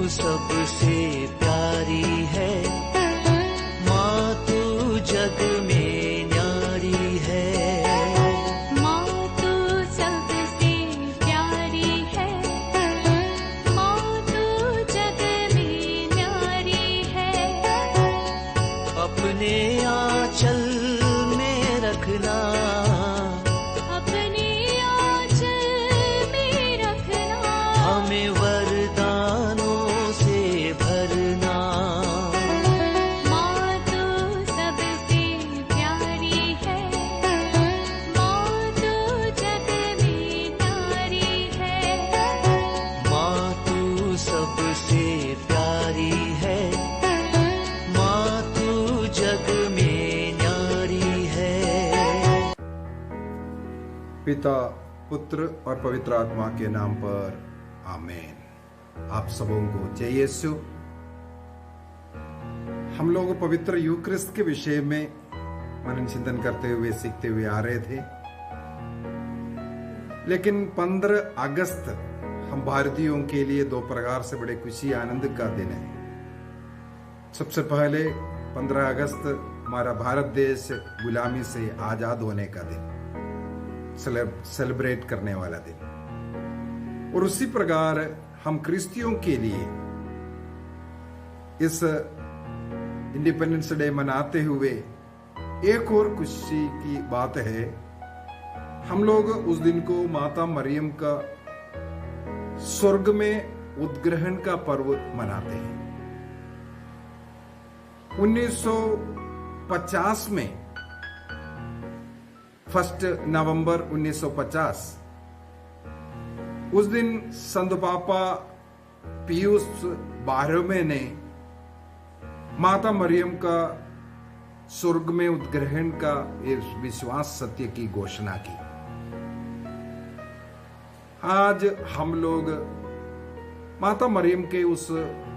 सबसे प्यारी है, माँ तू जग में न्यारी है। माँ तू सबसे प्यारी है, माँ तू जग में न्यारी है। अपने आंचल में रखना, अपने आंचल में रखना, हमें वरदानों से भरना। माँ तू सबसे प्यारी है, माँ तू जग में न्यारी है। माँ तू सबसे प्यारी है, माँ तू जग में न्यारी है। पिता, पुत्र और पवित्र आत्मा के नाम पर आमीन। आप सबों को जय यीशु। हम लोग पवित्र यूक्रिस्ट के विषय में मनन चिंतन करते हुए सीखते हुए आ रहे थे, लेकिन 15 अगस्त हम भारतीयों के लिए दो प्रकार से बड़े खुशी आनंद का दिन है। सबसे पहले 15 अगस्त हमारा भारत देश गुलामी से आजाद होने का दिन, सेलिब्रेट करने वाला दिन। और उसी प्रकार हम क्रिस्तियों के लिए इस इंडिपेंडेंस डे मनाते हुए एक और खुशी की बात है, हम लोग उस दिन को माता मरियम का स्वर्ग में उद्ग्रहण का पर्व मनाते हैं। 1950 में 1 नवंबर 1950 उस दिन संत पापा पियूस 12वें ने माता मरियम का स्वर्ग में उद्ग्रहण का इस विश्वास सत्य की घोषणा की। आज हम लोग माता मरियम के उस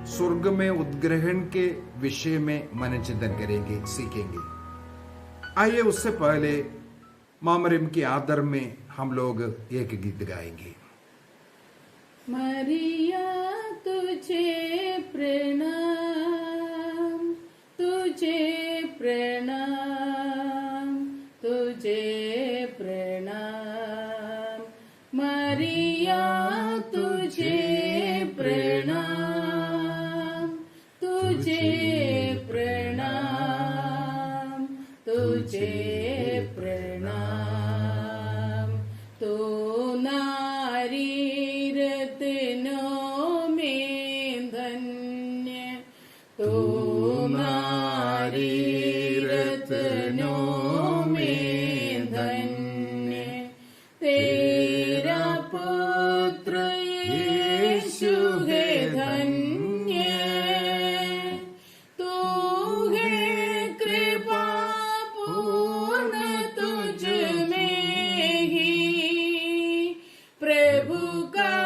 स्वर्ग में उद्ग्रहण के विषय में मन चिंतन करेंगे, सीखेंगे। आइए उससे पहले मां मरियम के आदर में हम लोग एक गीत गाएंगे। मरिया तुझे प्रणाम, तुझे प्रणाम, तुझे प्रणाम। मरिया तुझे प्रणाम, तुझे प्रणाम, तुझे प्रणाम। तो नारी रत्नों में धन्य, तो नारी रत्नों में धन्य। तेरा पुत्र यीशु है धन्य, तू है कृपा पूर्ण तुझ में ही। प्रभु का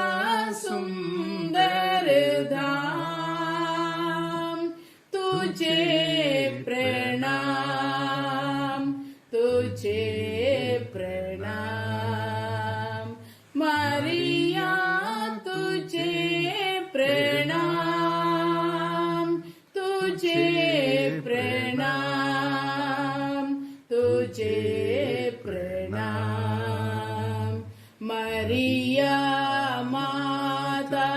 सुंदर धाम, तुझे प्रणाम, तुझे प्रणाम। मरिया तुझे प्रणाम, तुझे प्रणाम, तुझे प्रणाम। मरिया माता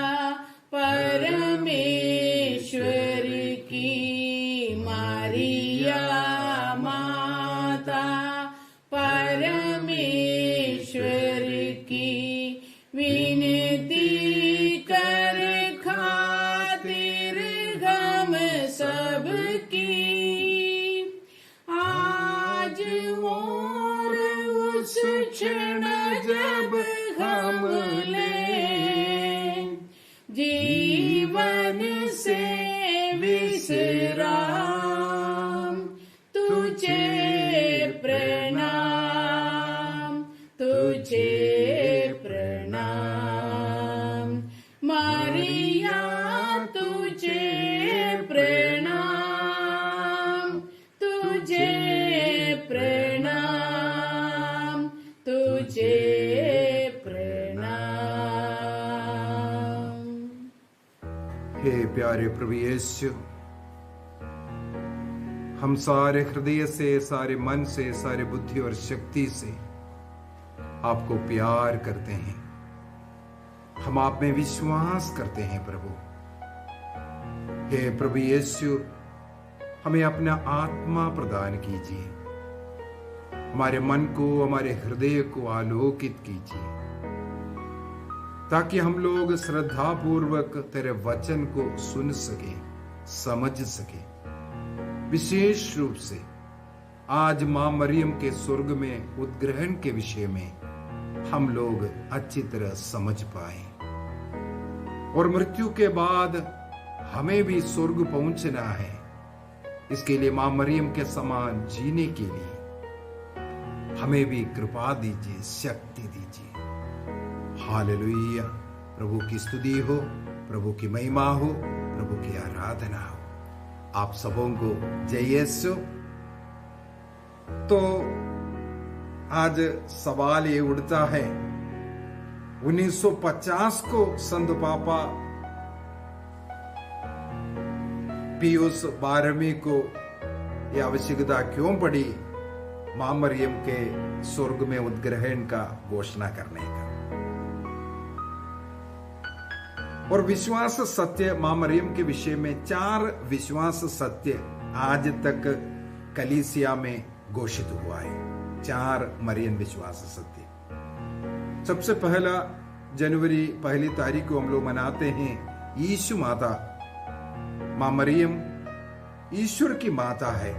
परमेश्वर की, मरिया माता परमेश्वर की। विनती कर खातिर हम सबकी। आज मोर उस क्षण जब हम ले जीवन से विश्राम, तुझे प्रणाम, तुझे प्रणाम। मरिया तुझे प्रणाम, तुझे प्रणाम, तुझे प्रणाम। हे प्यारे प्रभु यीशु, हम सारे हृदय से, सारे मन से, सारे बुद्धि और शक्ति से आपको प्यार करते हैं। हम आप में विश्वास करते हैं प्रभु। हे प्रभु यीशु, हमें अपना आत्मा प्रदान कीजिए, हमारे मन को, हमारे हृदय को आलोकित कीजिए, ताकि हम लोग श्रद्धा पूर्वक तेरे वचन को सुन सके, समझ सके। विशेष रूप से आज मां मरियम के स्वर्ग में उद्ग्रहण के विषय में हम लोग अच्छी तरह समझ पाए, और मृत्यु के बाद हमें भी स्वर्ग पहुंचना है। इसके लिए मां मरियम के समान जीने के लिए हमें भी कृपा दीजिए, शक्ति दीजिए। हालेलुया। प्रभु की स्तुति हो, प्रभु की महिमा हो, प्रभु की आराधना हो। आप सबों को जय यीशु। तो आज सवाल ये उठता है, 1950 को संत पापा पियूस 12वीं को यह आवश्यकता क्यों पड़ी मां मरियम के स्वर्ग में उद्ग्रहण का घोषणा करने का। और विश्वास सत्य मां मरियम के विषय में 4 विश्वास सत्य आज तक कलीसिया में घोषित हुआ है। 4 मरियम विश्वास सत्य। सबसे पहला जनवरी 1 तारीख को हम लोग मनाते हैं यीशु माता, मां मरियम ईश्वर की माता है,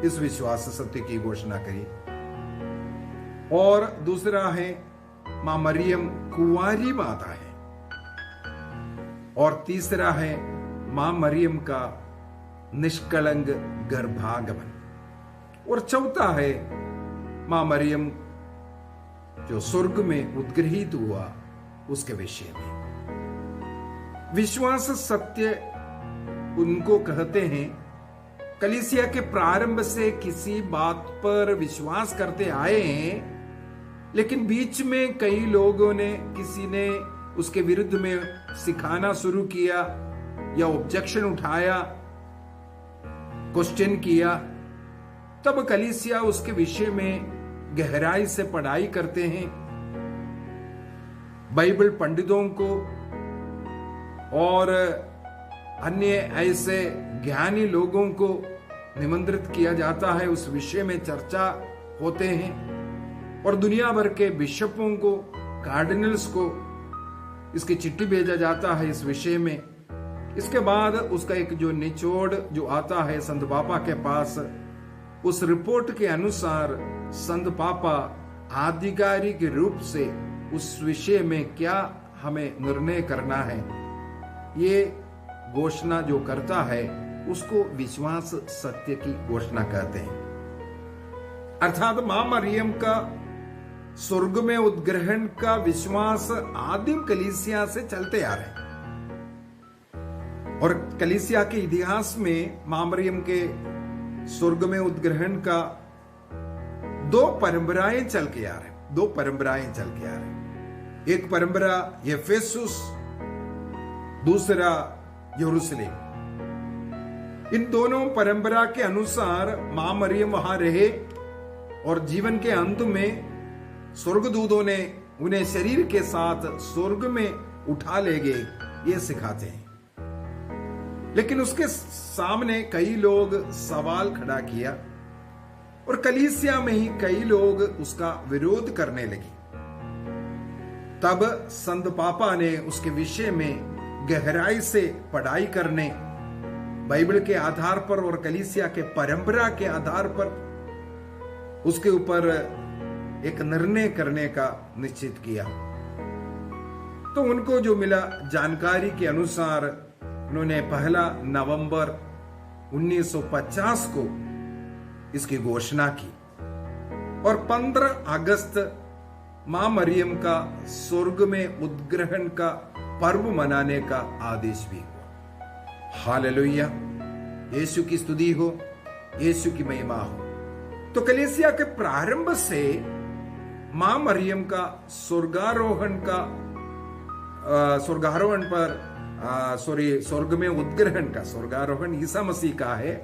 इस विश्वास सत्य की घोषणा करी। और दूसरा है मां मरियम कुंवारी माता है। और तीसरा है मां मरियम का निष्कलंक गर्भागमन। और चौथा है मां मरियम जो स्वर्ग में उद्ग्रहित हुआ उसके विषय में। विश्वास सत्य उनको कहते हैं कलीसिया के प्रारंभ से किसी बात पर विश्वास करते आए हैं, लेकिन बीच में कई लोगों ने, किसी ने उसके विरुद्ध में सिखाना शुरू किया या ऑब्जेक्शन उठाया, क्वेश्चन किया, तब कलीसिया उसके विषय में गहराई से पढ़ाई करते हैं। बाइबल पंडितों को और अन्य ऐसे ज्ञानी लोगों को निमंत्रित किया जाता है, उस विषय में चर्चा होते हैं। और दुनिया भर के बिशपों को, कार्डिनल्स को इसकी चिट्ठी भेजा जाता है इस विषय में। इसके बाद उसका एक जो निचोड़ जो आता है संत पापा के पास, उस रिपोर्ट के अनुसार संत पापा आधिकारिक रूप से उस विषय में क्या हमें निर्णय करना है, ये घोषणा जो करता है उसको विश्वास सत्य की घोषणा कहते हैं। अर्थात मां मरियम का स्वर्ग में उद्ग्रहण का विश्वास आदिम कलीसिया से चलते आ रहे हैं। और कलीसिया के इतिहास में मां मरियम के स्वर्ग में उद्ग्रहण का 2 परंपराएं चल के आ रहे हैं। 2 परंपराएं चल के आ रहे हैं। एक परंपरा एफेसुस, दूसरा यरूशलेम। इन दोनों परंपरा के अनुसार मां मरियम वहां रहे और जीवन के अंत में स्वर्गदूतों ने उन्हें शरीर के साथ स्वर्ग में उठा ले गए, ये सिखाते हैं। लेकिन उसके सामने कई लोग सवाल खड़ा किया और कलीसिया में ही कई लोग उसका विरोध करने लगे। तब संत पापा ने उसके विषय में गहराई से पढ़ाई करने, बाइबल के आधार पर और कलीसिया के परंपरा के आधार पर उसके ऊपर एक निर्णय करने का निश्चित किया। तो उनको जो मिला जानकारी के अनुसार उन्होंने 1 नवंबर 1950 को इसकी घोषणा की और 15 अगस्त मां मरियम का स्वर्ग में उद्ग्रहण का पर्व मनाने का आदेश भी हुआ। हालेलुया। यीशु की स्तुति हो, यीशु की महिमा हो। तो कलीसिया के प्रारंभ से मां मरियम का स्वर्गारोहण पर स्वर्ग में उद्ग्रहण का, स्वर्गारोहण ईसा मसीह का है,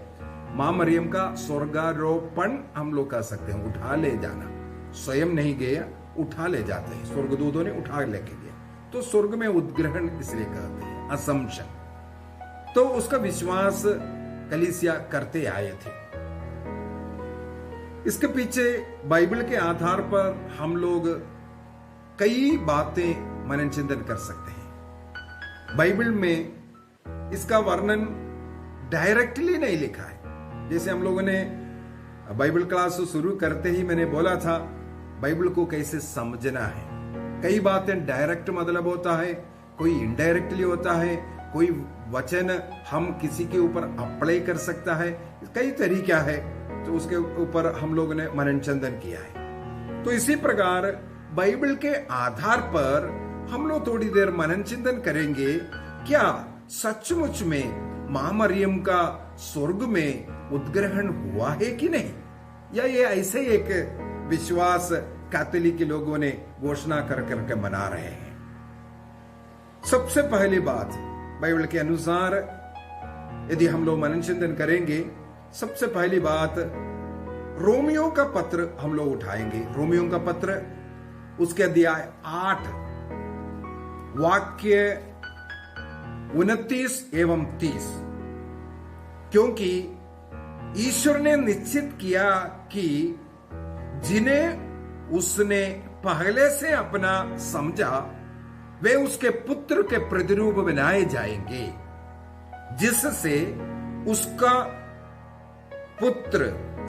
मां मरियम का स्वर्गारोपण हम लोग कह सकते हैं, उठा ले जाना। स्वयं नहीं गया, उठा ले जाते हैं, स्वर्गदूतों ने उठा लेके गया, तो स्वर्ग में उद्ग्रहण इसलिए कहते हैं, असम्पशन। तो उसका विश्वास कलीसिया करते आए थे। इसके पीछे बाइबल के आधार पर हम लोग कई बातें मनन चिंतन कर सकते हैं। बाइबल में इसका वर्णन डायरेक्टली नहीं लिखा है। जैसे हम लोगों ने बाइबल क्लास शुरू करते ही मैंने बोला था बाइबल को कैसे समझना है। कई बातें डायरेक्ट मतलब होता है, कोई इनडायरेक्टली होता है, कोई वचन हम किसी के ऊपर अप्लाई कर सकता है, कई तरीका है, तो उसके ऊपर हम लोगों ने मनन चिंतन किया है। तो इसी प्रकार बाइबल के आधार पर हम लोग थोड़ी देर मनन चिंतन करेंगे, क्या सचमुच में मां मरियम का स्वर्ग में उद्ग्रहण हुआ है कि नहीं, या ये ऐसे एक विश्वास कैथोलिक लोगों ने घोषणा कर करके मना रहे हैं। सबसे पहली बात बाइबल के अनुसार यदि हम लोग मनन चिंतन करेंगे, सबसे पहली बात रोमियो का पत्र हम लोग उठाएंगे। रोमियो का पत्र उसके अध्याय 8 वाक्य 29 एवं 30, क्योंकि ईश्वर ने निश्चित किया कि जिन्हें उसने पहले से अपना समझा वे उसके पुत्र के प्रतिरूप बनाए जाएंगे, जिससे उसका पुत्र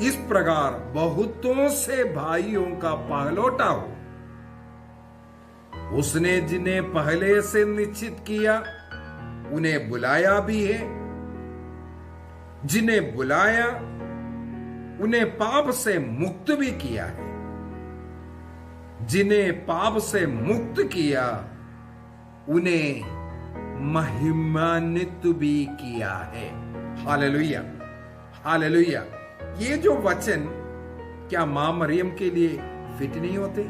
इस प्रकार बहुतों से भाइयों का पहलौठा हो। उसने जिन्हें पहले से निश्चित किया उन्हें बुलाया भी है, जिन्हें बुलाया उन्हें पाप से मुक्त भी किया है, जिन्हें पाप से मुक्त किया उन्हें महिमान्वित भी किया है। Hallelujah, hallelujah. ये जो वचन क्या मां मरियम के लिए फिट नहीं होते?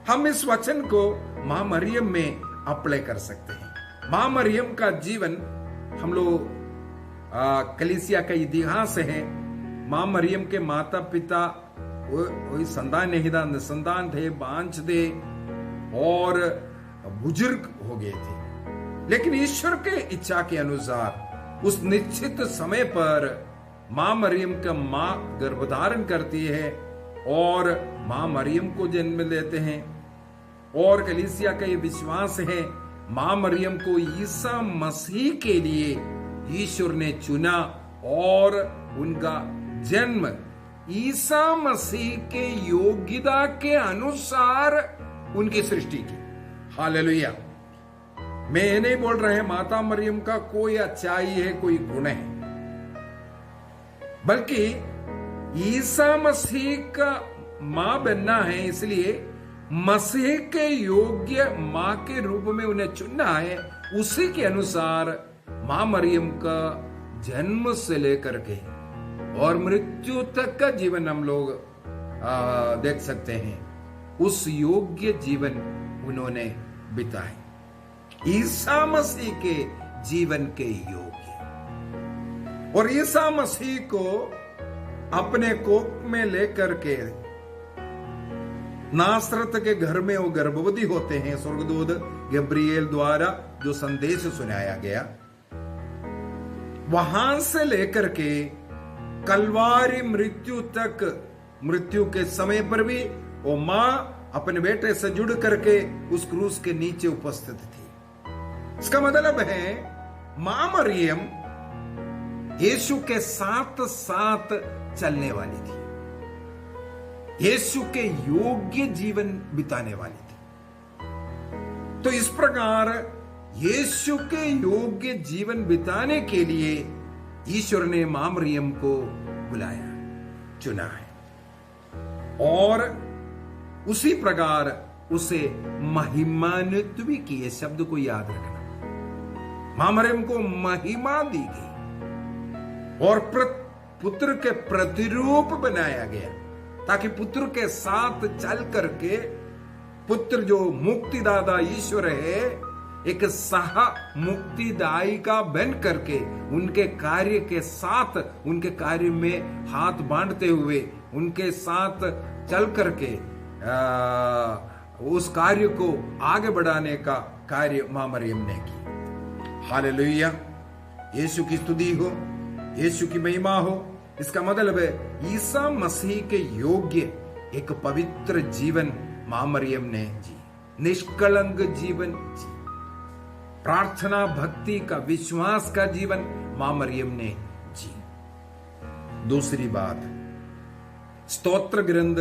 हम इस वचन को मां मरियम में अप्लाई कर सकते हैं। मां मरियम का जीवन हम लोग कलीसिया का इतिहास है। मां मरियम के माता पिता वही संतान नहीं था, निसंतान थे, बांझ थे और बुजुर्ग हो गए थे, लेकिन ईश्वर के इच्छा के अनुसार उस निश्चित समय पर मां मरियम का मां गर्भधारण करती है और मां मरियम को जन्म देते हैं। और कलीसिया का ये विश्वास है मां मरियम को ईसा मसीह के लिए ईश्वर ने चुना और उनका जन्म ईसा मसीह के योग्यता के अनुसार उनकी सृष्टि की। हालेलुया। मैं ये नहीं बोल रहे माता मरियम का कोई अच्छाई है, कोई गुण है, बल्कि ईसा मसीह का मां बनना है, इसलिए मसीह के योग्य मां के रूप में उन्हें चुनना है। उसी के अनुसार मां मरियम का जन्म से लेकर के और मृत्यु तक का जीवन हम लोग देख सकते हैं। उस योग्य जीवन उन्होंने बिताए, ईसा मसीह के जीवन के योग्य। और ईसा मसीह को अपने कोख में लेकर के नासरत के घर में वो गर्भवती होते हैं। स्वर्गदूत गब्रिएल द्वारा जो संदेश सुनाया गया, वहां से लेकर के कलवारी मृत्यु तक, मृत्यु के समय पर भी वो मां अपने बेटे से जुड़ करके उस क्रूस के नीचे उपस्थित थी। इसका मतलब है मां मरियम यीशु के साथ साथ चलने वाली थी, यीशु के योग्य जीवन बिताने वाली थी। तो इस प्रकार यीशु के योग्य जीवन बिताने के लिए ईश्वर ने मां मरियम को बुलाया, चुना है और उसी प्रकार उसे महिमान्वित भी किए। शब्द को याद रखना, मां मरियम को महिमा दी गई और पुत्र के प्रतिरूप बनाया गया, ताकि पुत्र के साथ चल करके पुत्र जो मुक्तिदाता ईश्वर है एक सह मुक्तिदायिका बन करके उनके कार्य के साथ, उनके कार्य में हाथ बांधते हुए उनके साथ चल करके उस कार्य को आगे बढ़ाने का कार्य मां मरियम ने की। हालेलुया, यीशु की स्तुति हो, यीशु की महिमा हो। इसका मतलब है ईसा मसीह के योग्य एक पवित्र जीवन मां मरियम ने जी, निष्कलंक जीवन जी, प्रार्थना, भक्ति का, विश्वास का जीवन मां मरियम ने जी। दूसरी बात, स्तोत्र ग्रंथ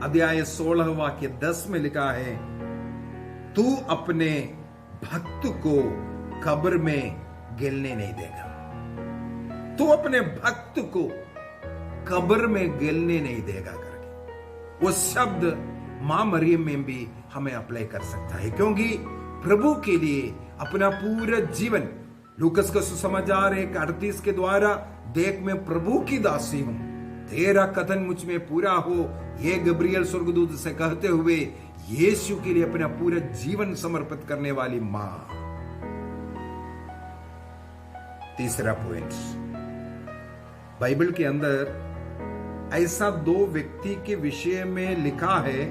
अध्याय 16 वाक्य 10 में लिखा है, तू अपने भक्त को कब्र में गिरने नहीं देगा। तू अपने भक्त को कब्र में गिरने नहीं देगा करके वो शब्द मां मरियम में भी हमें अप्लाई कर सकता है, क्योंकि प्रभु के लिए अपना पूरा जीवन, लूकस का सुसमाचार 1:38 के द्वारा, देख मैं प्रभु की दासी हूं, तेरा कथन मुझ में पूरा हो, ये गब्रियल स्वर्गदूत से कहते हुए यीशु के लिए अपना पूरा जीवन समर्पित करने वाली मां। तीसरा पॉइंट, बाइबल के अंदर ऐसा 2 व्यक्ति के विषय में लिखा है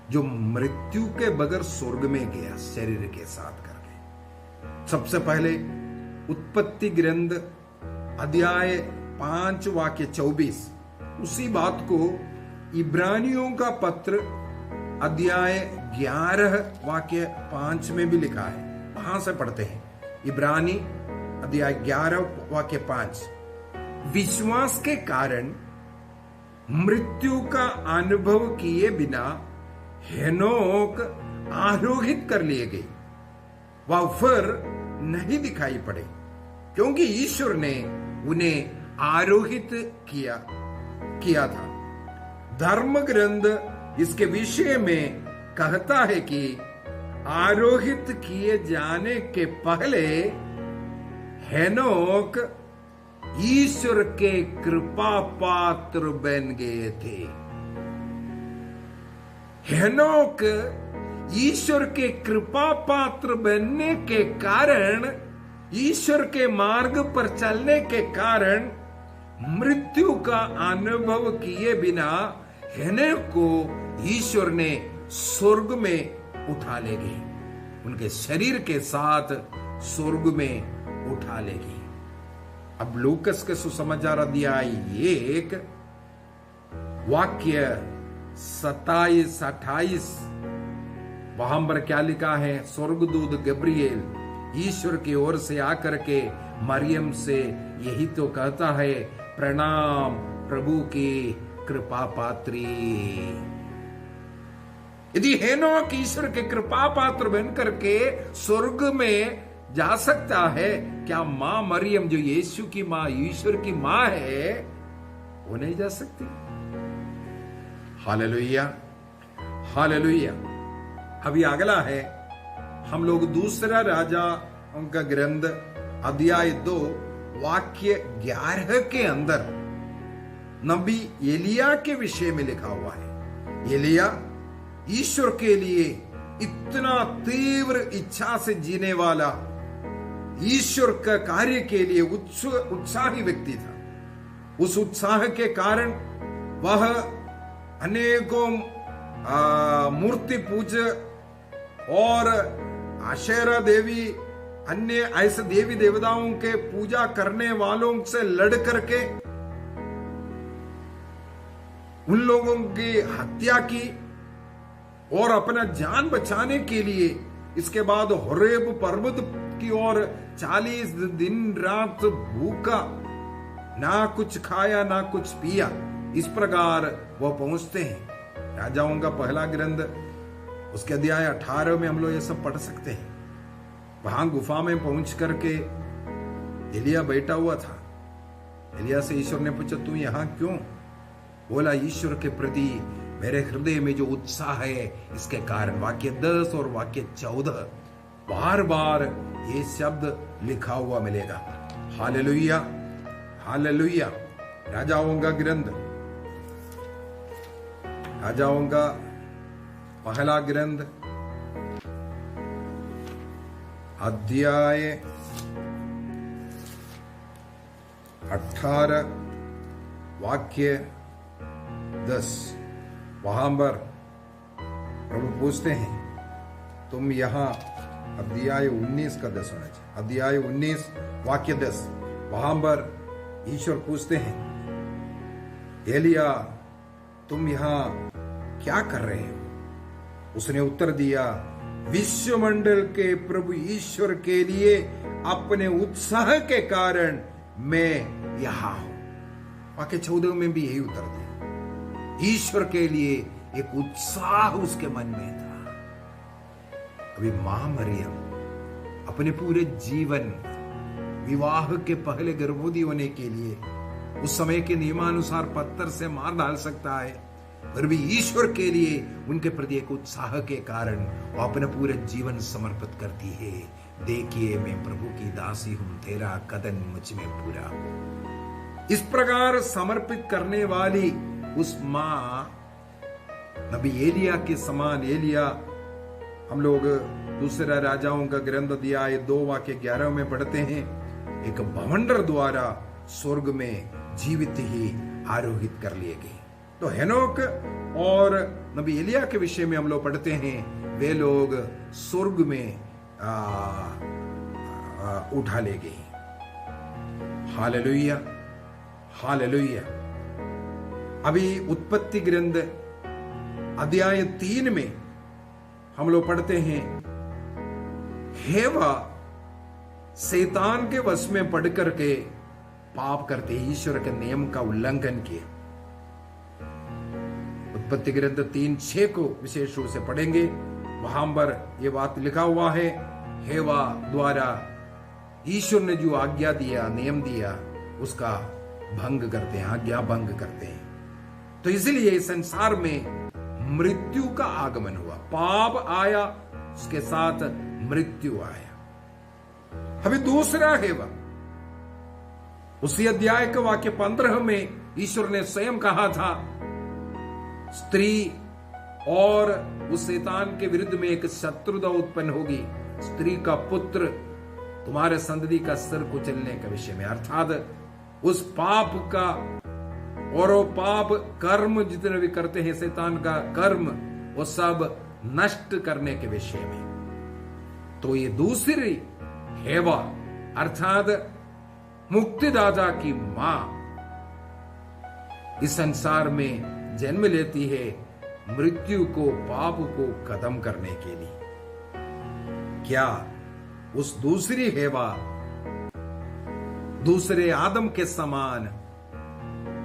जो मृत्यु के बगैर स्वर्ग में गया शरीर के साथ करके। सबसे पहले उत्पत्ति ग्रंथ अध्याय 5 वाक्य 24, उसी बात को इब्रानियों का पत्र अध्याय 11 वाक्य 5 में भी लिखा है। वहां से पढ़ते हैं, इब्रानी अध्याय 11 वाक्य 5, विश्वास के कारण मृत्यु का अनुभव किए बिना हेनोक आरोहित कर लिए गए, वह फिर नहीं दिखाई पड़े, क्योंकि ईश्वर ने उन्हें आरोहित किया था। धर्म ग्रंथ इसके विषय में कहता है कि आरोहित किए जाने के पहले हेनोक ईश्वर के कृपा पात्र बन गए थे। हेनोक ईश्वर के कृपा पात्र बनने के कारण, ईश्वर के मार्ग पर चलने के कारण मृत्यु का अनुभव किए बिना हेनोक को ईश्वर ने स्वर्ग में उठा ले गए, उनके शरीर के साथ स्वर्ग में उठा ले गए। अब लूकस के सुसमाचार अध्याय 1 वाक्य 27-28, वहां पर क्या लिखा है, स्वर्गदूत गब्रिएल ईश्वर की ओर से आकर के मरियम से यही तो कहता है, प्रणाम प्रभु की कृपा पात्री। यदि हेनोक ईश्वर के कृपा पात्र बन करके स्वर्ग में जा सकता है, क्या मां मरियम जो यीशु की मां, ईश्वर की मां है, वो नहीं जा सकती? Hallelujah, hallelujah. अभी अगला है, हम लोग दूसरा राजा उनका ग्रंथ अध्याय 2 वाक्य 11 के अंदर नबी एलिया के विषय में लिखा हुआ है। एलिया ईश्वर के लिए इतना तीव्र इच्छा से जीने वाला, ईश्वर का कार्य के लिए उत्साही व्यक्ति था। उस उत्साह के कारण वह अनेकों मूर्ति पूजक और आशेरा देवी, अन्य ऐसे देवी देवताओं के पूजा करने वालों से लड़ करके उन लोगों की हत्या की और अपना जान बचाने के लिए इसके बाद होरेब पर्वत की ओर 40 दिन रात भूखा, ना कुछ खाया ना कुछ पिया, इस प्रकार वह पहुंचते हैं। राजाओं का पहला ग्रंथ उसके अध्याय 18 में हम लोग ये सब पढ़ सकते हैं। वहां गुफा में पहुंच करके एलिया बैठा हुआ था। एलिया से ईश्वर ने पूछा, तू यहां क्यों? बोला, ईश्वर के प्रति मेरे हृदय में जो उत्साह है इसके कारण। वाक्य 10 और वाक्य 14 बार बार ये शब्द लिखा हुआ मिलेगा। Hallelujah, hallelujah. राजाओं का ग्रंथ, राजाओं का पहला ग्रंथ अध्याय 18 वाक्य 10। वहां पर प्रभु पूछते हैं, तुम यहां अध्याय 19 का 10 होना चाहिए, अध्याय 19 वाक्य 10। वहां पर ईश्वर पूछते हैं, एलिया तुम यहां क्या कर रहे हो? उसने उत्तर दिया, विश्वमंडल के प्रभु ईश्वर के लिए अपने उत्साह के कारण मैं यहां हूं। वाक्य 14 में भी यही उत्तर दिया। ईश्वर के लिए एक उत्साह उसके मन में था। अभी मां मरियम अपने पूरे जीवन विवाह के पहले गर्भवती होने के लिए उस समय के नियमानुसार पत्थर से मार डाल सकता है, पर भी ईश्वर के लिए उनके प्रति एक उत्साह के कारण वो अपना पूरा जीवन समर्पित करती है। देखिए मैं प्रभु की दासी हूं, तेरा कदन मुझ में पूरा हो। इस प्रकार समर्पित करने वाली उस मां नबी एलिया के समान, एलिया हम लोग दूसरा राजाओं का ग्रंथ अध्याय 2 वाक्य 11 में पढ़ते हैं, एक बवंडर द्वारा स्वर्ग में जीवित ही आरोहित कर लिए गए। तो हेनोक और नबी एलिया के विषय में हम लोग पढ़ते हैं, वे लोग स्वर्ग में उठा ले गए। Hallelujah, hallelujah. अभी उत्पत्ति ग्रंथ अध्याय 3 में हम लोग पढ़ते हैं, हेवा शैतान के वश में पड़ करके पाप करते ईश्वर के नियम का उल्लंघन किया। उत्पत्ति ग्रंथ 3:6 को विशेष रूप से पढ़ेंगे, वहां पर यह बात लिखा हुआ है, हेवा द्वारा ईश्वर ने जो आज्ञा दिया, नियम दिया, उसका भंग करते हैं, आज्ञा भंग करते हैं। तो इसलिए इस संसार में मृत्यु का आगमन हुआ, पाप आया, उसके साथ मृत्यु आया। अभी दूसरा हेवा, उसी अध्याय के वाक्य 15 में ईश्वर ने स्वयं कहा था, स्त्री और उस शैतान के विरुद्ध में एक शत्रुता उत्पन्न होगी, स्त्री का पुत्र तुम्हारे संतति का सिर कुचलने के विषय में, अर्थात उस पाप का और वो पाप कर्म जितने भी करते हैं शैतान का कर्म, वो सब नष्ट करने के विषय में। तो ये दूसरी हेवा अर्थात मुक्तिदाता की मां इस संसार में जन्म लेती है मृत्यु को, पाप को खत्म करने के लिए। क्या उस दूसरी हेवा दूसरे आदम के समान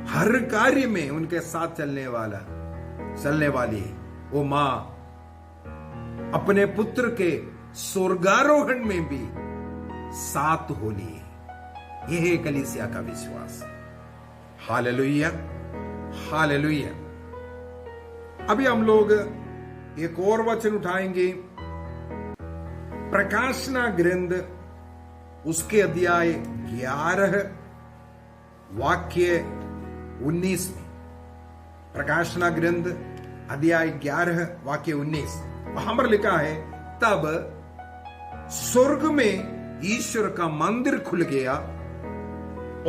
हर कार्य में उनके साथ चलने वाली वो मां अपने पुत्र के स्वर्गारोहण में भी साथ होली है? यह है कलीसिया का विश्वास। Hallelujah, hallelujah. अभी हम लोग एक और वचन उठाएंगे, प्रकाशना ग्रंथ उसके अध्याय 11 वाक्य 19 में। प्रकाशना ग्रंथ अध्याय 11 वाक्य 19, वहां पर लिखा है, तब स्वर्ग में ईश्वर का मंदिर खुल गया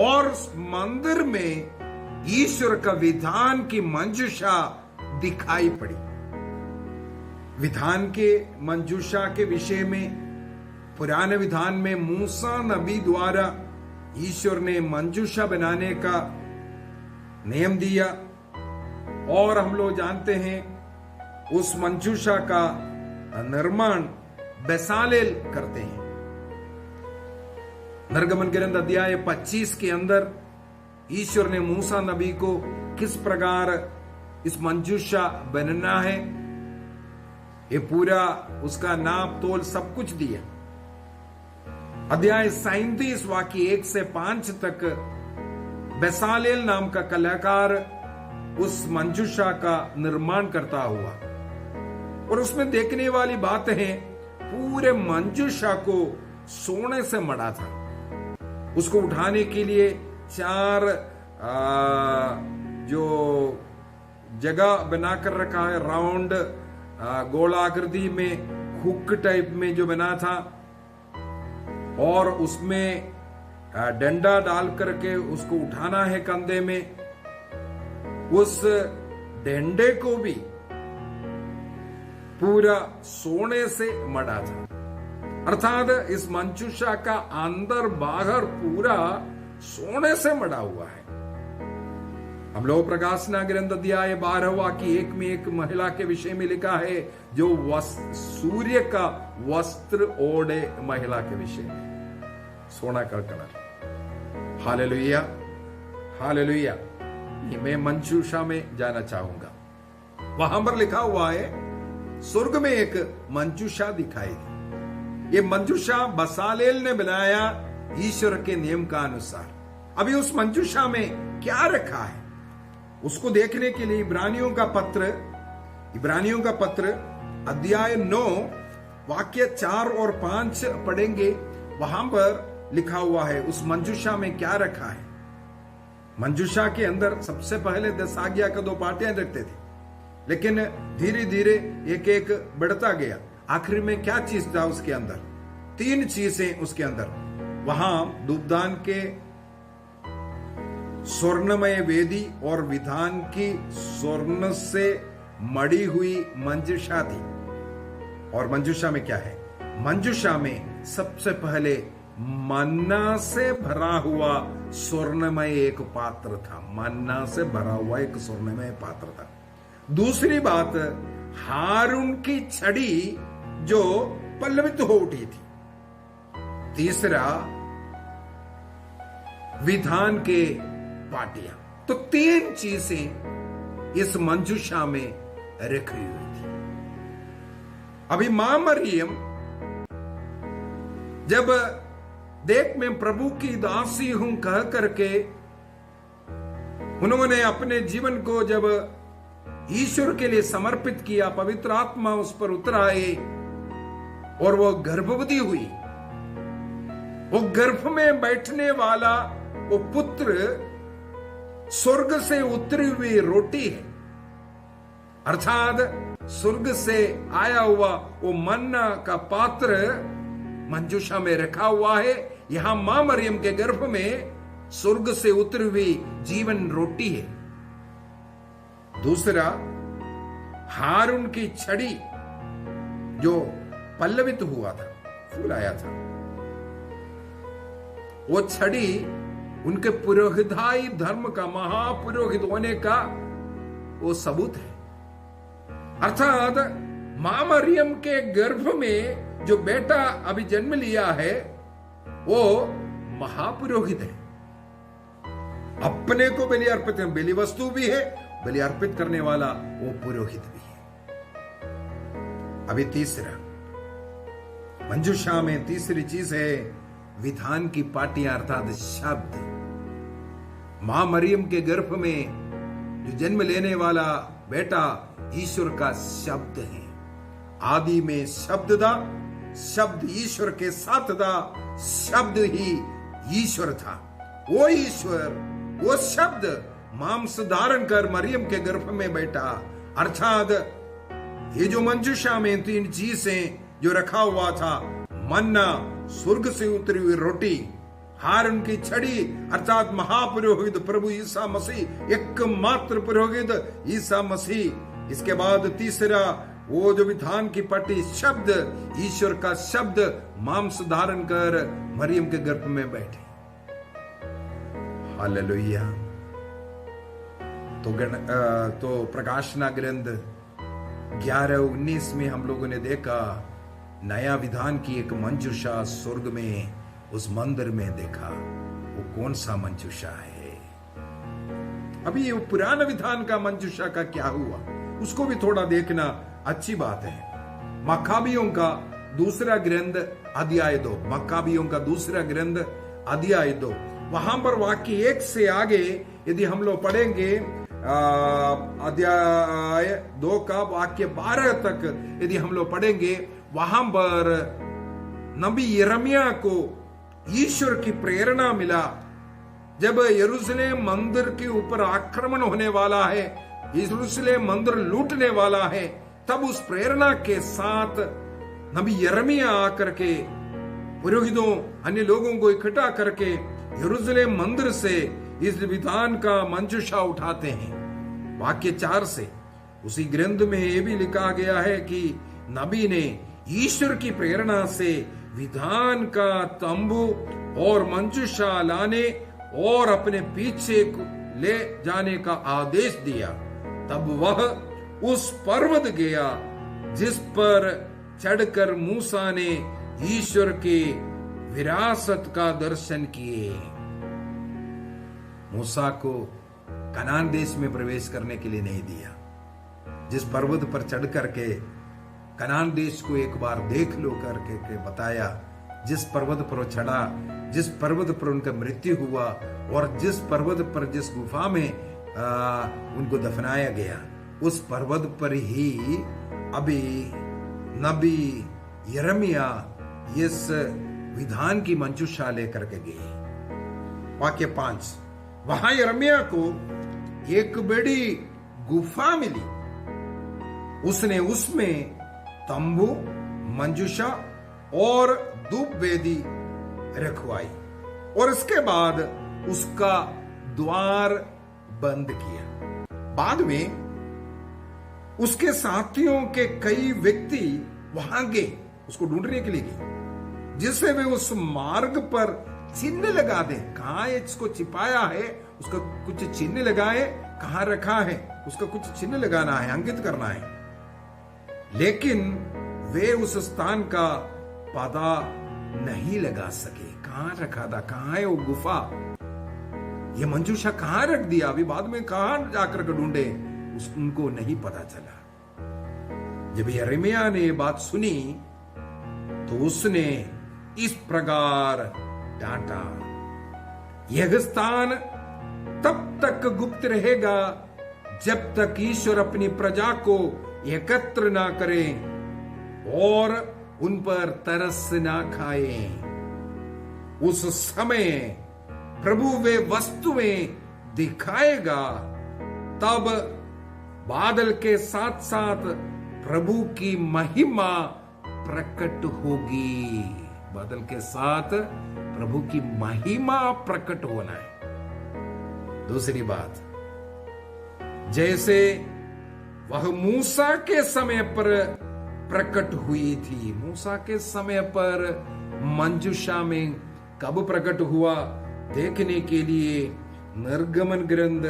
और उस मंदिर में ईश्वर का विधान की मंजूषा दिखाई पड़ी। विधान के मंजूषा के विषय में पुराने विधान में मूसा नबी द्वारा ईश्वर ने मंजूषा बनाने का नियम दिया, और हम लोग जानते हैं उस मंजूषा का निर्माण बेसालेल करते हैं। निर्गमन ग्रंथ अध्याय 25 के अंदर ईश्वर ने मूसा नबी को किस प्रकार इस मंजूषा बनना है, ये पूरा उसका नाप तोल सब कुछ दिया। अध्याय 37 वाक्य 1 से 5 तक बेसालेल नाम का कलाकार उस मंजूषा का निर्माण करता हुआ, और उसमें देखने वाली बात है, पूरे मंजूषा को सोने से मढ़ा था। उसको उठाने के लिए 4 जो जगह बनाकर रखा है, राउंड गोलाकृति में हुक टाइप में जो बना था, और उसमें डंडा डाल करके उसको उठाना है कंधे में, उस डंडे को भी पूरा सोने से मढ़ा था। अर्थात इस मंजूषा का अंदर बाहर पूरा सोने से मढ़ा हुआ है। हम लोग प्रकाशना ग्रंथ अध्याय 12 की 1 में एक महिला के विषय में लिखा है जो सूर्य का वस्त्र ओढ़े महिला के विषय में, सोना का कलर। Hallelujah, hallelujah. मैं मंजूषा में जाना चाहूंगा। वहां पर लिखा हुआ है स्वर्ग में एक मंजूषा दिखाई दी। ये मंजूषा बसालेल ने बनाया ईश्वर के नियम का अनुसार। अभी उस मंजूषा में क्या रखा है उसको देखने के लिए इब्रानियों का पत्र अध्याय 9 वाक्य 4 और 5 पढ़ेंगे। वहां पर लिखा हुआ है उस मंजूषा में क्या रखा है। मंजूषा के अंदर सबसे पहले 10 आज्ञा का 2 पाटियां रखते थे, लेकिन धीरे धीरे एक एक बढ़ता गया। आखिर में क्या चीज था उसके अंदर? 3 चीजें उसके अंदर। वहां धूपदान के स्वर्णमय वेदी और विधान की स्वर्ण से मड़ी हुई मंजूषा थी। और मंजूषा में क्या है? मंजूषा में सबसे पहले मन्ना से भरा हुआ स्वर्णमय एक पात्र था। मन्ना से भरा हुआ एक स्वर्णमय पात्र था। दूसरी बात, हारून की छड़ी जो पल्लवित हो उठी थी। तीसरा, विधान के पाटियां। तो 3 चीजें इस मंजूषा में रखी हुई थी। अभी मां मरियम जब देख मैं प्रभु की दासी हूं कह करके उन्होंने अपने जीवन को जब ईश्वर के लिए समर्पित किया, पवित्र आत्मा उस पर उतर आए और वो गर्भवती हुई। वो गर्भ में बैठने वाला वो पुत्र स्वर्ग से उतरी हुई रोटी है, अर्थात स्वर्ग से आया हुआ वो मन्ना का पात्र मंजूषा में रखा हुआ है। यहां मां मरियम के गर्भ में स्वर्ग से उतरी हुई जीवन रोटी है। दूसरा, हारून की छड़ी जो पल्लवित हुआ था, फूल आया था, वो छड़ी उनके पुरोहिताई धर्म का, महापुरोहित होने का वो सबूत है। अर्थात मां मरियम के गर्भ में जो बेटा अभी जन्म लिया है वो महापुरोहित है। अपने को बलि अर्पित, बलि वस्तु भी है, बलि अर्पित करने वाला वो पुरोहित भी है। अभी तीसरा, मंजूषा में तीसरी चीज है विधान की पाटियां, अर्थात शब्द। मां मरियम के गर्भ में जो जन्म लेने वाला बेटा ईश्वर का शब्द है। आदि में शब्द था, शब्द ईश्वर के साथ था, शब्द ही ईश्वर था। वो ईश्वर, वो शब्द मांस धारण कर मरियम के गर्भ में बैठा। अर्थात ये जो मंजूषा में 3 चीजें जो रखा हुआ था, मन्ना, स्वर्ग से उतरी हुई रोटी, हारून की छड़ी अर्थात महापुरोहित प्रभु ईसा मसीह, एकमात्र पुरोहित ईसा मसीह। इसके बाद तीसरा, वो जो विधान की पट्टी, शब्द, ईश्वर का शब्द मांस धारण कर मरियम के गर्भ में बैठे। हालेलुया। तो प्रकाशना ग्रंथ 11:19 में हम लोगों ने देखा नया विधान की एक मंजूषा स्वर्ग में, उस मंदिर में देखा। वो कौन सा मंजूषा है? अभी ये पुराना विधान का मंजूषा का क्या हुआ उसको भी थोड़ा देखना अच्छी बात है। मक्काबियों का दूसरा ग्रंथ अध्याय 2, मक्काबियों का दूसरा ग्रंथ अध्याय 2, वहां पर वाक्य 1 से आगे यदि हम लोग पढ़ेंगे, अध्याय 2 का वाक्य 12 तक यदि हम लोग पढ़ेंगे, वहां पर नबी यिर्मयाह को ईश्वर की प्रेरणा मिला। जब यरूशलेम मंदिर के ऊपर आक्रमण होने वाला है, यरूशलेम मंदिर लूटने वाला है, तब उस प्रेरणा के साथ नबी यिर्मयाह आकर के पुरोहितों अन्य लोगों को इकट्ठा करके यरूशलेम मंदिर से इस विधान का मंजूषा उठाते हैं। वाक्य 4 से उसी ग्रंथ में यह भी लिखा गया है कि नबी ने ईश्वर की प्रेरणा से विधान का तंबू और मंजूषा लाने और अपने पीछे ले जाने का आदेश दिया। तब वह उस पर्वत गया जिस पर चढ़कर मूसा ने ईश्वर के विरासत का दर्शन किए। मूसा को कनान देश में प्रवेश करने के लिए नहीं दिया। जिस पर्वत पर चढ़ करके कनान देश को एक बार देख लो करके बताया, जिस पर्वत पर चढ़ा, जिस पर्वत पर उनका मृत्यु हुआ और जिस पर्वत पर, जिस गुफा में उनको दफनाया गया, उस पर्वत पर ही अभी नबी यिर्मयाह इस विधान की मंजूषा लेकर के गए। वाक्य 5, वहां यिर्मयाह को एक बड़ी गुफा मिली। उसने उसमें तंबू, मंजूषा और धूप वेदी रखवाई और इसके बाद उसका द्वार बंद किया। बाद में उसके साथियों के कई व्यक्ति वहां गए, उसको ढूंढने के लिए गए, जिससे वे उस मार्ग पर चिन्ह लगा दे। कहां इसको छिपाया है उसका कुछ चिन्ह लगाए, कहां रखा है उसका कुछ चिन्ह लगाना है, अंकित करना है। लेकिन वे उस स्थान का पता नहीं लगा सके। कहां रखा था, कहां है वो गुफा, ये मंजूषा कहां रख दिया, अभी बाद में कहां जाकर के ढूंढे, उनको नहीं पता चला। जब यिर्मयाह ने ये बात सुनी तो उसने इस प्रकार डांटा, यह स्थान तब तक गुप्त रहेगा जब तक ईश्वर अपनी प्रजा को एकत्र ना करे और उन पर तरस ना खाए। उस समय प्रभु वे वस्तुएं दिखाएगा, तब बादल के साथ साथ प्रभु की महिमा प्रकट होगी। बादल के साथ प्रभु की महिमा प्रकट होना है। दूसरी बात, जैसे वह मूसा के समय पर प्रकट हुई थी। मूसा के समय पर मंजूषा में कब प्रकट हुआ देखने के लिए निर्गमन ग्रंथ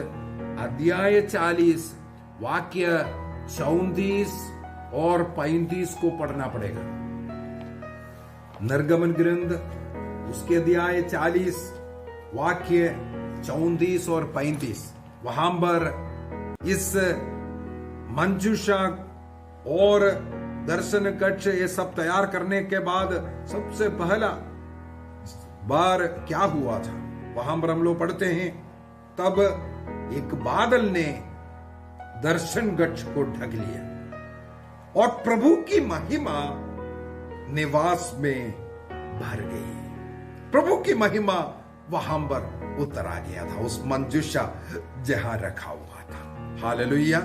अध्याय 40 वाक्य 34 और 35 को पढ़ना पड़ेगा। निर्गमन ग्रंथ उसके अध्याय 40 वाक्य 34 और 35, वहां पर इस मंजूषा और दर्शन कक्ष ये सब तैयार करने के बाद सबसे पहला बार क्या हुआ था, वहां पर हम लोग पढ़ते हैं, तब एक बादल ने दर्शन कक्ष को ढक लिया और प्रभु की महिमा निवास में भर गई। प्रभु की महिमा वहां पर उतर आ गया था, उस मंजूषा जहां रखा हुआ था। Hallelujah,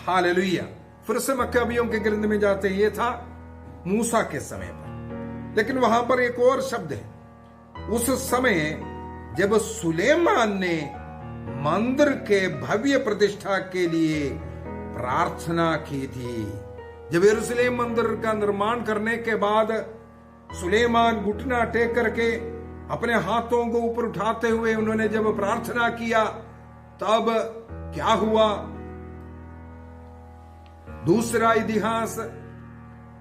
hallelujah. फिर से मक्काबियों के ग्रंथ में जाते, ये था मूसा के समय पर, लेकिन वहां पर एक और शब्द है, उस समय जब सुलेमान ने मंदिर के भव्य प्रतिष्ठा के लिए प्रार्थना की थी। जब यरूशलेम मंदिर का निर्माण करने के बाद सुलेमान घुटना टेक करके अपने हाथों को ऊपर उठाते हुए उन्होंने जब प्रार्थना किया, तब क्या हुआ? दूसरा इतिहास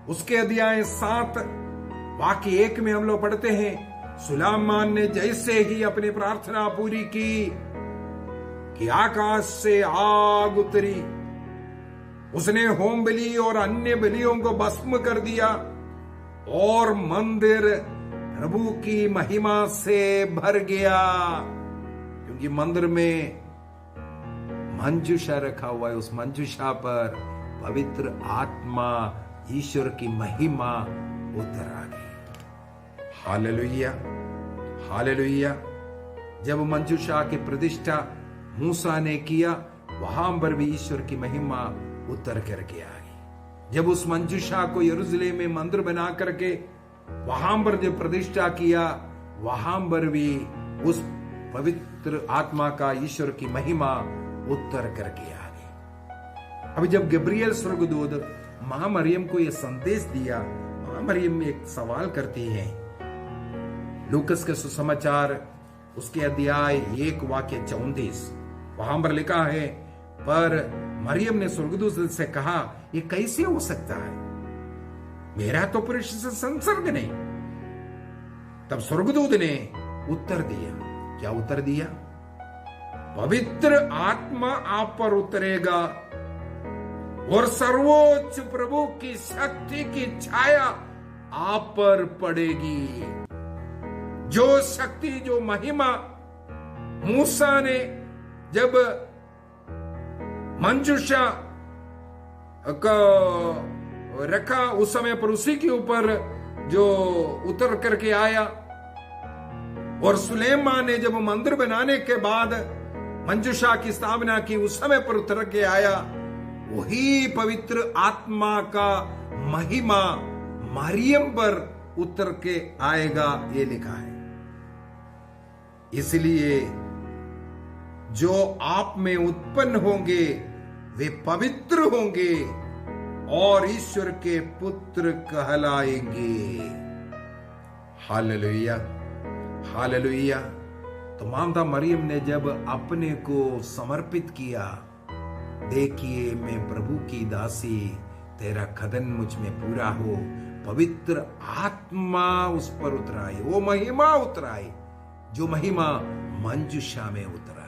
उसके अध्याय 7 वाक्य 1 में हम लोग पढ़ते हैं, सुलेमान ने जैसे ही अपनी प्रार्थना पूरी की कि आकाश से आग उतरी, उसने होम बलि और अन्य बलियों को भस्म कर दिया और मंदिर प्रभु की महिमा से भर गया, क्योंकि मंदिर में मंजूषा रखा हुआ है। उस मंजूषा पर पवित्र आत्मा, ईश्वर की महिमा उतर आ गई। Hallelujah, hallelujah. जब मंजूषा की प्रतिष्ठा मूसा ने किया, वहां पर भी ईश्वर की महिमा उतर करके आ गई। जब उस मंजूषा को यरूशलेम में मंदिर बना करके वहां पर जो प्रतिष्ठा किया, वहां पर भी उस पवित्र आत्मा का, ईश्वर की महिमा उत्तर करके आ गई। अभी जब गब्रियल स्वर्गदूत मां मरियम को यह संदेश दिया, मां मरियम एक सवाल करती है। लूकस के सुसमाचार उसके अध्याय 1 वाक्य 34 वहां पर लिखा है, पर मरियम ने स्वर्गदूत से कहा, ये कैसे हो सकता है, मेरा तो पुरुष से संसर्ग नहीं। तब स्वर्गदूत ने उत्तर दिया। क्या उत्तर दिया? पवित्र आत्मा आप पर उतरेगा और सर्वोच्च प्रभु की शक्ति की छाया आप पर पड़ेगी। जो शक्ति, जो महिमा मूसा ने जब मंजूषा का रखा उस समय पर उसी के ऊपर जो उतर करके आया, और सुलेमान ने जब मंदिर बनाने के बाद मंजूषा की स्थापना की उस समय पर उतर के आया, वही पवित्र आत्मा का महिमा मरियम पर उतर के आएगा, ये लिखा है। इसलिए जो आप में उत्पन्न होंगे वे पवित्र होंगे और ईश्वर के पुत्र कहलाएंगे। Hallelujah, hallelujah. तो माता मरियम ने जब अपने को समर्पित किया, देखिए मैं प्रभु की दासी, तेरा कदन मुझ में पूरा हो, पवित्र आत्मा उस पर उतराई, वो महिमा उतराई जो महिमा मंजूषा में उतराई।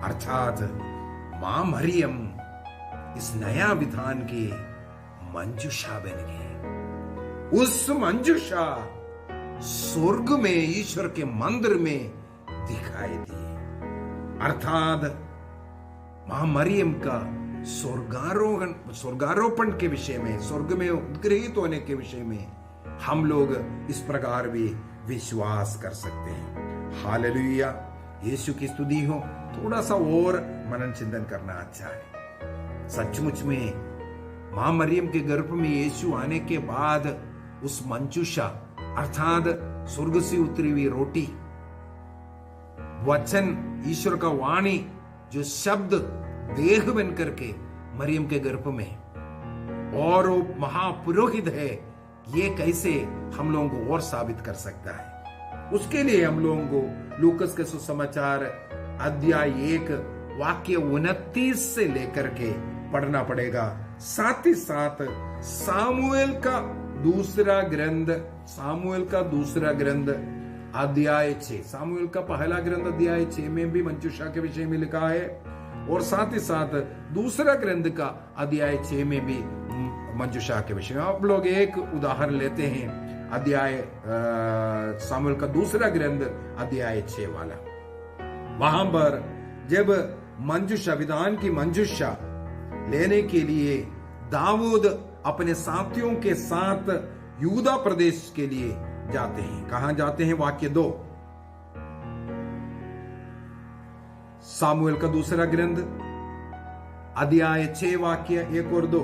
अर्थात मां मरियम इस नया विधान की मंजूषा बन गई। उस मंजूषा स्वर्ग में ईश्वर के मंदिर में दिखाई दी। अर्थात मां मरियम का स्वर्गारोपण के विषय में, स्वर्ग में उद्ग्रहित होने के विषय में हम लोग इस प्रकार भी विश्वास कर सकते हैं। हालेलुया, यीशु की स्तुति हो। थोड़ा सा और मनन चिंतन करना अच्छा है। सचमुच में मां मरियम के गर्भ में यीशु आने के बाद उस मंजूषा अर्थात स्वर्ग से उतरी हुई रोटी, वचन, ईश्वर का वाणी, जो शब्द देह बन करके मरियम के गर्भ में, और वो महापुरोहित है, ये कैसे हम लोगों को और साबित कर सकता है? उसके लिए हम लोगों को लूकस के सुसमाचार अध्याय 1 वाक्य 29 से लेकर के पढ़ना पड़ेगा। साथ ही साथ सामुएल का दूसरा ग्रंथ अध्याय 6, सामुएल का पहला ग्रंथ अध्याय 6 में भी मंजूषा के विषय में लिखा है, और साथ ही साथ दूसरा ग्रंथ का अध्याय 6 में भी मंजूषा के विषय में। आप लोग एक उदाहरण लेते हैं, अध्याय सामुएल का दूसरा ग्रंथ अध्याय 6 वाला। वहां पर जब मंजूषा, विधान की मंजूषा लेने के लिए दाऊद अपने साथियों के साथ यूदा प्रदेश के लिए जाते हैं। कहां जाते हैं? वाक्य 2, सामुएल का दूसरा ग्रंथ अध्याय 6 वाक्य 1 और 2।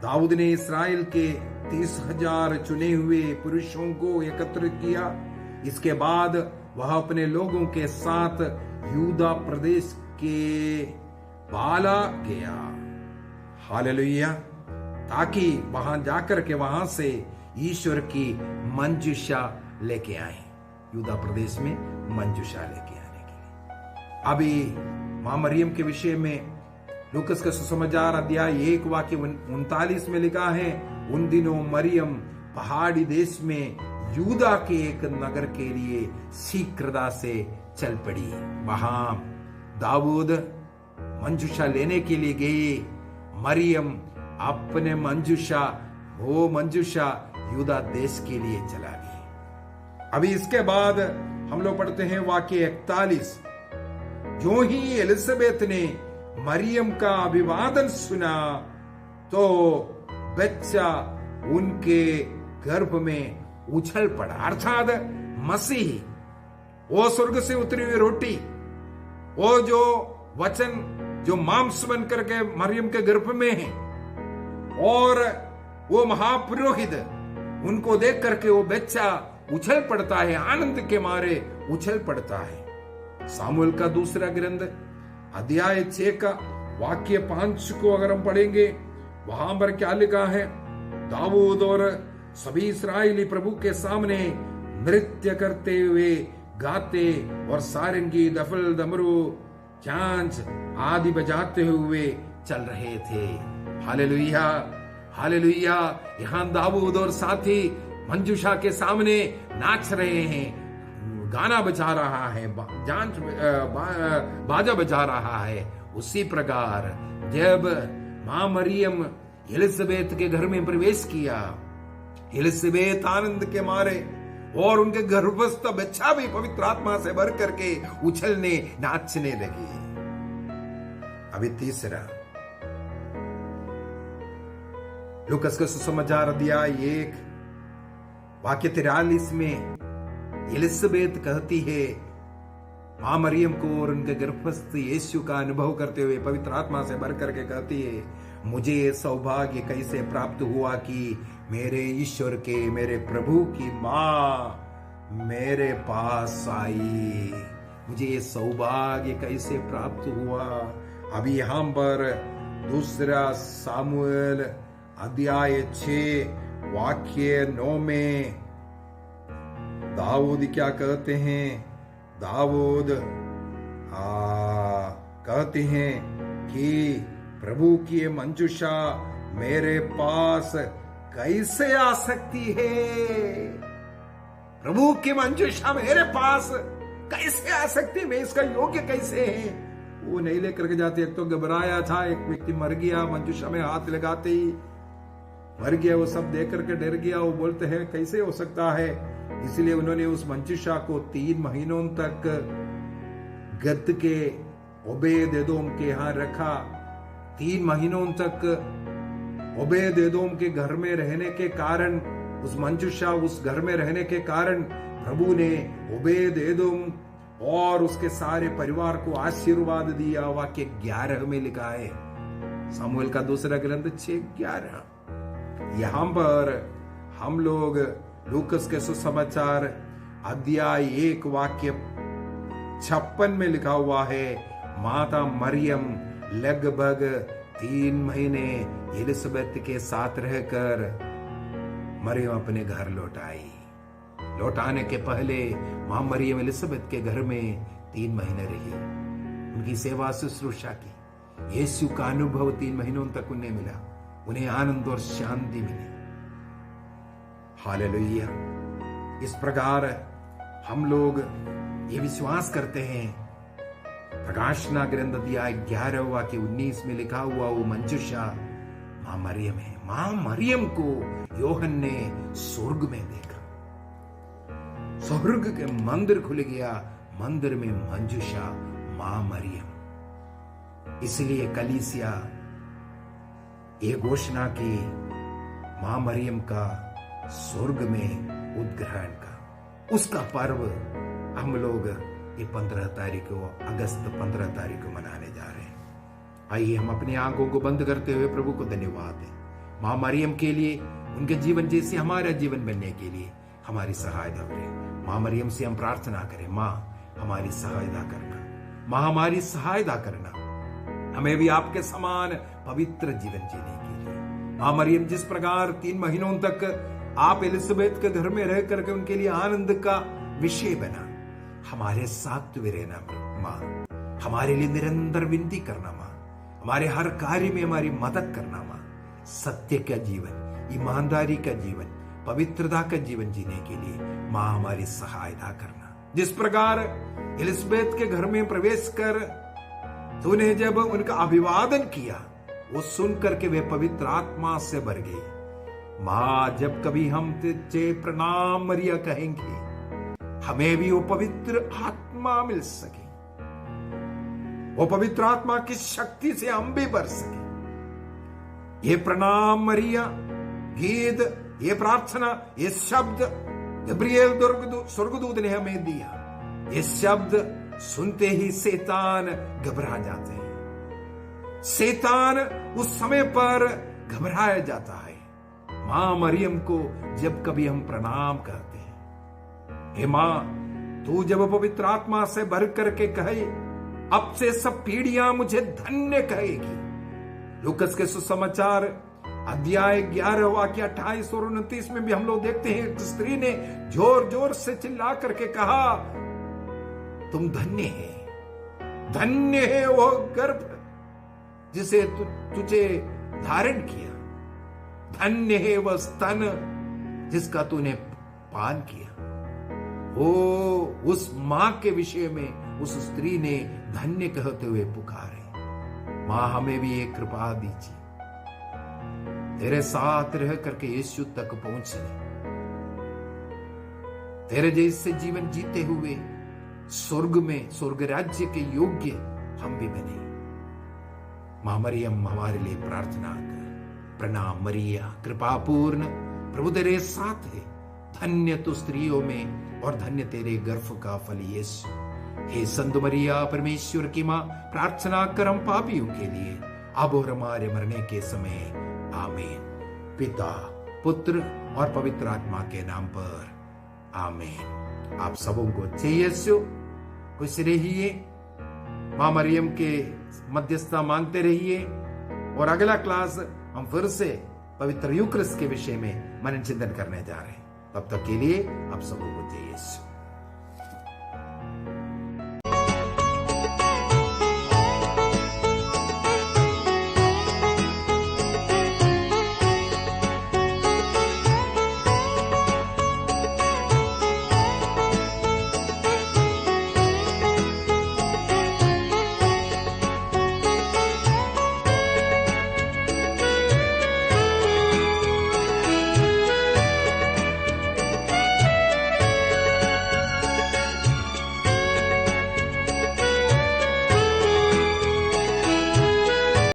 दाऊद ने इस्राएल के 30,000 चुने हुए पुरुषों को एकत्र किया। इसके बाद वह अपने लोगों के साथ यूदा प्रदेश के बाला गया। हालेलुया, ताकि वहां जाकर के वहां से ईश्वर की मंजूषा लेके आए, यूदा प्रदेश में मंजूषा लेके आने के लिए। अभी मां मरियम के विषय में लूकस का सुसमाचार अध्याय 1 वाक्य 39 में लिखा है, उन दिनों मरियम पहाड़ी देश में यूदा के एक नगर के लिए शीघ्रता से चल पड़ी। वहां दाऊद मंजूषा लेने के लिए गए। मरियम अपने मंजूषा यूदा देश के लिए चला गई। अभी इसके बाद हम लोग पढ़ते हैं वाक्य 41। जो ही एलिजाबेथ ने मरियम का अभिवादन सुना तो बच्चा उनके गर्भ में उछल पड़ा। अर्थात मसीह, वो स्वर्ग से उतरी हुई रोटी, वो जो वचन जो मांस बन करके मरियम के गर्भ में है, और वो महापुरोहित उनको देख करके वो बच्चा उछल पड़ता है, आनंद के मारे उछल पड़ता है। सामुएल का दूसरा ग्रंथ अध्याय 6 का वाक्य 5 को अगर हम पढ़ेंगे, वहां पर क्या लिखा है? दाऊद और सभी इस्राएली प्रभु के सामने नृत्य करते हुए, गाते और सारंगी, दफल, डमरू, झांझ आदि बजाते हुए चल रहे थे। Hallelujah, hallelujah. यहाँ दाऊद और साथी मंजूषा के सामने नाच रहे हैं, गाना बजा रहा है, बाजा बजा रहा है। उसी प्रकार जब मां मरियम एलिजाबेथ के घर में प्रवेश किया, एलिजाबेथ आनंद के मारे और उनके गर्भस्थ बच्चा भी पवित्र आत्मा से भर करके उछलने नाचने लगे। अभी तीसरा, लूकास का सुसमाचार अध्याय 1 वाक्य 43 में एलिजाबेथ कहती है मां मरियम को और उनके गर्भस्थ यीशु का अनुभव करते हुए पवित्र आत्मा से भर करके कहती है, मुझे ये सौभाग्य कैसे प्राप्त हुआ कि मेरे ईश्वर के, मेरे प्रभु की मां मेरे पास आई। मुझे ये सौभाग्य कैसे प्राप्त हुआ? अभी यहां पर दूसरा सामुएल अध्याय 6 वाक्य 9 में दाऊद क्या कहते हैं? दाऊद कहते हैं कि प्रभु की मंजूषा मेरे पास कैसे आ सकती है? प्रभु की मंजूषा मेरे पास कैसे आ सकती है? मैं इसका योग्य कैसे है? वो नहीं लेकर के जाते। एक तो घबराया था, एक व्यक्ति मर गया, मंजूषा में हाथ लगाते ही मर गया। वो सब देख करके डर गया। वो बोलते हैं कैसे हो सकता है? इसलिए उन्होंने उस मंजूषा को 3 महीनों तक गत के ओबेद-एदोम के यहां रखा। 3 महीनों तक ओबेद-एदोम के घर में रहने के कारण, उस मंजूषा उस घर में रहने के कारण प्रभु ने ओबेद-एदोम और उसके सारे परिवार को आशीर्वाद दिया। वाक्य 11 में लिखा है, सामुएल का दूसरा ग्रंथ 6:11। यहां पर हम लोग लूकास के सुसमाचार अध्याय 1 वाक्य 56 में लिखा हुआ है, माता मरियम लगभग 3 महीने एलिजाबेथ के साथ रहकर मरियम अपने घर लौट आई। लौटाने के पहले मां मरियम एलिजाबेथ के घर में 3 महीने रही, उनकी सेवा शुश्रूषा की। यीशु का अनुभव 3 महीनों तक उन्हें मिला, उन्हें आनंद और शांति मिली। हालेलुया। इस प्रकार हम लोग ये विश्वास करते हैं, प्रकाशना ग्रंथ अध्याय 11 वाक्य 19 में लिखा हुआ वो मंजूषा मां मरियम है। मां मरियम को योहन ने स्वर्ग में देखा, स्वर्ग के मंदिर खुल गया, मंदिर में मंजूषा मां मरियम। इसलिए कलीसिया ये घोषणा की मां मरियम का स्वर्ग में उद्ग्रहण का, उसका पर्व हम लोग ये 15 तारीख को, अगस्त 15 तारीख को मनाने जा रहे हैं। आइए हम अपनी आंखों को बंद करते हुए प्रभु को धन्यवाद दें। मां मरियम के लिए, उनके जीवन जैसे हमारा जीवन बनने के लिए हमारी सहायता करें। मां मरियम से हम प्रार्थना करें, मां हमारी सहायता करना, मां हमारी सहायता करना, हमें भी आपके समान पवित्र जीवन जीने के लिए। मां मरियम जिस प्रकार 3 महीनों तक आप एलिजाबेथ के घर में रह करके उनके लिए आनंद का विषय बना, हमारे साथ भी रहना मां, हमारे लिए निरंतर विनती करना मां, हमारे हर कार्य में हमारी मदद करना मां। सत्य का जीवन, ईमानदारी का जीवन, पवित्रता का जीवन जीने के लिए मां हमारी सहायता करना। जिस प्रकार एलिजाबेथ के घर में प्रवेश कर तूने जब उनका अभिवादन किया, वो सुन करके वे पवित्र आत्मा से भर गए। मां, जब कभी हम तुझे प्रणाम मरिया कहेंगे, हमें भी वो पवित्र आत्मा मिल सके, वो पवित्र आत्मा की शक्ति से हम भी भर सके। ये प्रणाम मरिया गीत, ये प्रार्थना, ये शब्द गब्रिएल स्वर्गदूत ने हमें दिया। ये शब्द सुनते ही शैतान घबरा जाते हैं, शैतान उस समय पर घबराया जाता है। मां मरियम को जब कभी हम प्रणाम करते हैं, हे मां, तू जब पवित्र आत्मा से भर करके कहे अब से सब पीढ़ियां मुझे धन्य कहेगी। लूकस के सुसमाचार अध्याय 11 वाक्य 28 और 29 में भी हम लोग देखते हैं एक स्त्री ने जोर जोर से चिल्ला करके कहा, तुम धन्य है, धन्य है वो गर्भ जिसे तुझे धारण किया, धन्य है वह स्तन जिसका तूने पान किया। वो उस मां के विषय में उस स्त्री ने धन्य कहते हुए पुकारे। मां, हमें भी एक कृपा दीजिए, तेरे साथ रह करके यीशु तक पहुंचने, तेरे जैसे जीवन जीते हुए स्वर्ग में स्वर्ग राज्य के योग्य हम भी बने। मां मरियम हमारे लिए प्रार्थना कर। प्रणाम मरिया, कृपा पूर्ण, प्रभु तेरे साथ है, धन्य तू स्त्रियों में और धन्य तेरे गर्भ का फल यीशु। हे संत मरिया, परमेश्वर की मां, प्रार्थना कर हम पापियों के लिए अब और हमारे मरने के समय। आमीन। पिता, पुत्र और पवित्र आत्मा के नाम पर आमीन। आप सबों को जय यीशु। खुश रहिए, मां मरियम के मध्यस्थता मांगते रहिए। और अगला क्लास हम फिर से पवित्र यूक्रिस्ट के विषय में मनन चिंतन करने जा रहे हैं। तब तक के लिए आप सबों को जय यीशु।